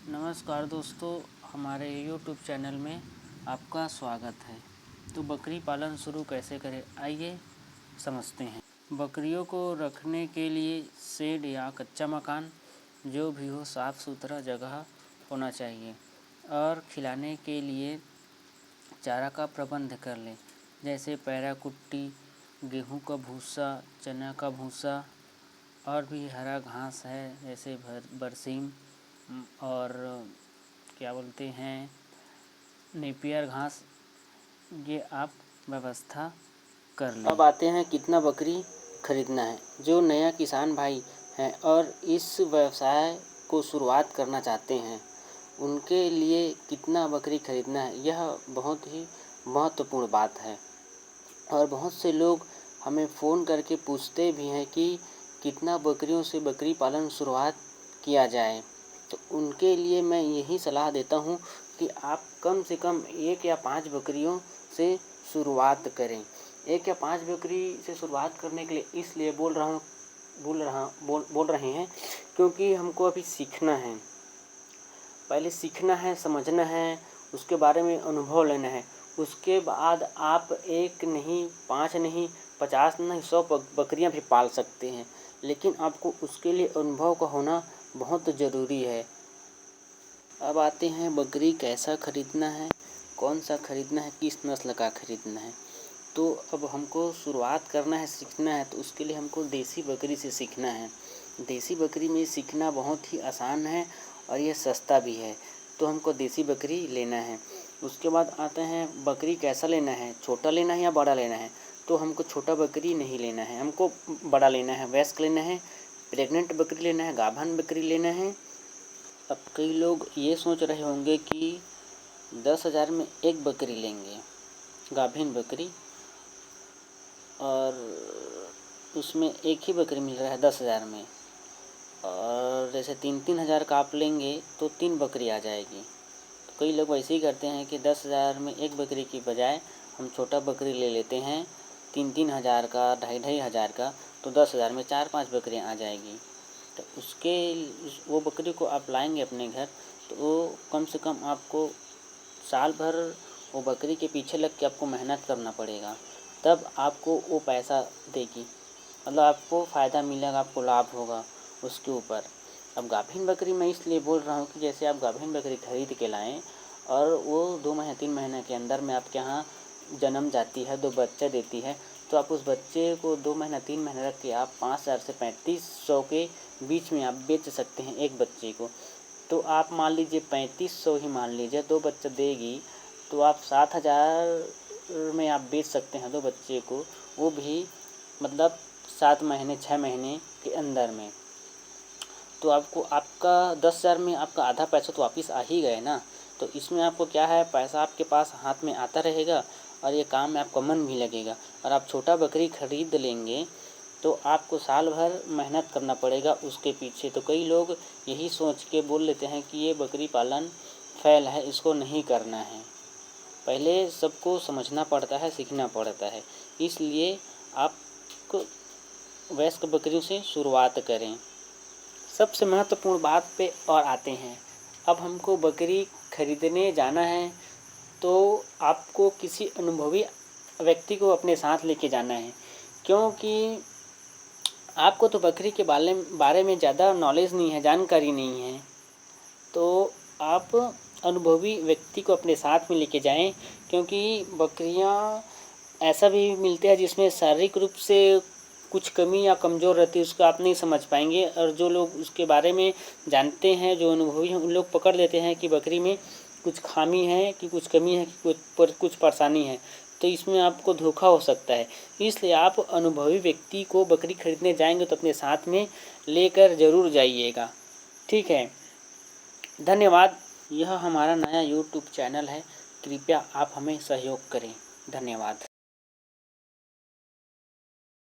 नमस्कार दोस्तों, हमारे YouTube चैनल में आपका स्वागत है। तो बकरी पालन शुरू कैसे करें, आइए समझते हैं। बकरियों को रखने के लिए शेड या कच्चा मकान जो भी हो, साफ़ सुथरा जगह होना चाहिए और खिलाने के लिए चारा का प्रबंध कर लें, जैसे पैरा कुट्टी, गेहूं का भूसा, चना का भूसा और भी हरा घास है जैसे बरसीम और क्या बोलते हैं नेपियर घास, ये आप व्यवस्था कर लें। अब आते हैं कितना बकरी खरीदना है। जो नया किसान भाई हैं और इस व्यवसाय को शुरुआत करना चाहते हैं, उनके लिए कितना बकरी खरीदना है यह बहुत ही महत्वपूर्ण बात है। और बहुत से लोग हमें फ़ोन करके पूछते भी हैं कि कितना बकरियों से बकरी पालन शुरुआत किया जाए। तो उनके लिए मैं यही सलाह देता हूँ कि आप कम से कम 1 या 5 बकरियों से शुरुआत करें। 1 या 5 बकरी से शुरुआत करने के लिए इसलिए बोल रहे हैं क्योंकि हमको अभी सीखना है। पहले सीखना है, समझना है, उसके बारे में अनुभव लेना है। उसके बाद आप 1 नहीं, 5 नहीं, 50 नहीं, 100 बकरियाँ भी पाल सकते हैं, लेकिन आपको उसके लिए अनुभव का होना बहुत ज़रूरी है। अब आते हैं बकरी कैसा ख़रीदना है, कौन सा ख़रीदना है, किस नस्ल का ख़रीदना है। तो अब हमको शुरुआत करना है, सीखना है, तो उसके लिए हमको देसी बकरी से सीखना है। देसी बकरी में सीखना बहुत ही आसान है और ये सस्ता भी है, तो हमको देसी बकरी लेना है। उसके बाद आते हैं बकरी कैसा लेना है, छोटा लेना है या बड़ा लेना है। तो हमको छोटा बकरी नहीं लेना है, हमको बड़ा लेना है, वयस्क लेना है, प्रेग्नेंट बकरी लेना है, गाभिन बकरी लेना है। अब कई लोग ये सोच रहे होंगे कि 10,000 में एक बकरी लेंगे, गाभिन बकरी, और उसमें एक ही बकरी मिल रहा है 10,000 में, और जैसे 3-3 हज़ार का आप लेंगे तो 3 बकरी आ जाएगी। तो कई लोग वैसे ही करते हैं कि 10,000 में एक बकरी की बजाय हम छोटा बकरी ले लेते हैं 3-3 हज़ार का, 2.5-2.5 हज़ार का, तो 10,000 में 4-5 बकरियाँ आ जाएगी। तो वो बकरी को आप लाएंगे अपने घर, तो वो कम से कम आपको साल भर वो बकरी के पीछे लग के आपको मेहनत करना पड़ेगा, तब आपको वो पैसा देगी, मतलब आपको फ़ायदा मिलेगा, आपको लाभ होगा उसके ऊपर। अब गाभिन बकरी मैं इसलिए बोल रहा हूँ कि जैसे आप गाभिन बकरी खरीद के लाएं और वो 2 महीने 3 महीने के अंदर में आपके यहाँ जन्म जाती है, 2 बच्चे देती है, तो आप उस बच्चे को 2 महीना 3 महीने रख के आप 5,000 से 3,500 के बीच में आप बेच सकते हैं एक बच्चे को। तो आप मान लीजिए 3,500 ही मान लीजिए, 2 बच्चे देगी, तो आप 7,000 में आप बेच सकते हैं 2 बच्चे को, वो भी मतलब 7 महीने 6 महीने के अंदर में। तो आपको आपका 10,000 में आपका आधा पैसा तो वापस आ ही गए ना। तो इसमें आपको क्या है, पैसा आपके पास हाथ में आता रहेगा और ये काम में आपका मन भी लगेगा। और आप छोटा बकरी खरीद लेंगे तो आपको साल भर मेहनत करना पड़ेगा उसके पीछे। तो कई लोग यही सोच के बोल लेते हैं कि ये बकरी पालन फैल है, इसको नहीं करना है। पहले सबको समझना पड़ता है, सीखना पड़ता है, इसलिए आप वयस्क बकरियों से शुरुआत करें। सबसे महत्वपूर्ण बात पे और आते हैं। अब हमको बकरी खरीदने जाना है तो आपको किसी अनुभवी व्यक्ति को अपने साथ लेके जाना है, क्योंकि आपको तो बकरी के बारे में ज़्यादा नॉलेज नहीं है, जानकारी नहीं है। तो आप अनुभवी व्यक्ति को अपने साथ में लेके जाएं, क्योंकि बकरियां ऐसा भी मिलते हैं जिसमें शारीरिक रूप से कुछ कमी या कमज़ोर रहती है, उसको आप नहीं समझ पाएंगे। और जो लोग उसके बारे में जानते हैं, जो अनुभवी हैं, उन लोग पकड़ लेते हैं कि बकरी में कुछ खामी है, कि कुछ कमी है, कि कुछ परेशानी है, तो इसमें आपको धोखा हो सकता है। इसलिए आप अनुभवी व्यक्ति को बकरी खरीदने जाएंगे तो अपने साथ में लेकर ज़रूर जाइएगा, ठीक है। धन्यवाद। यह हमारा नया YouTube चैनल है, कृपया आप हमें सहयोग करें। धन्यवाद।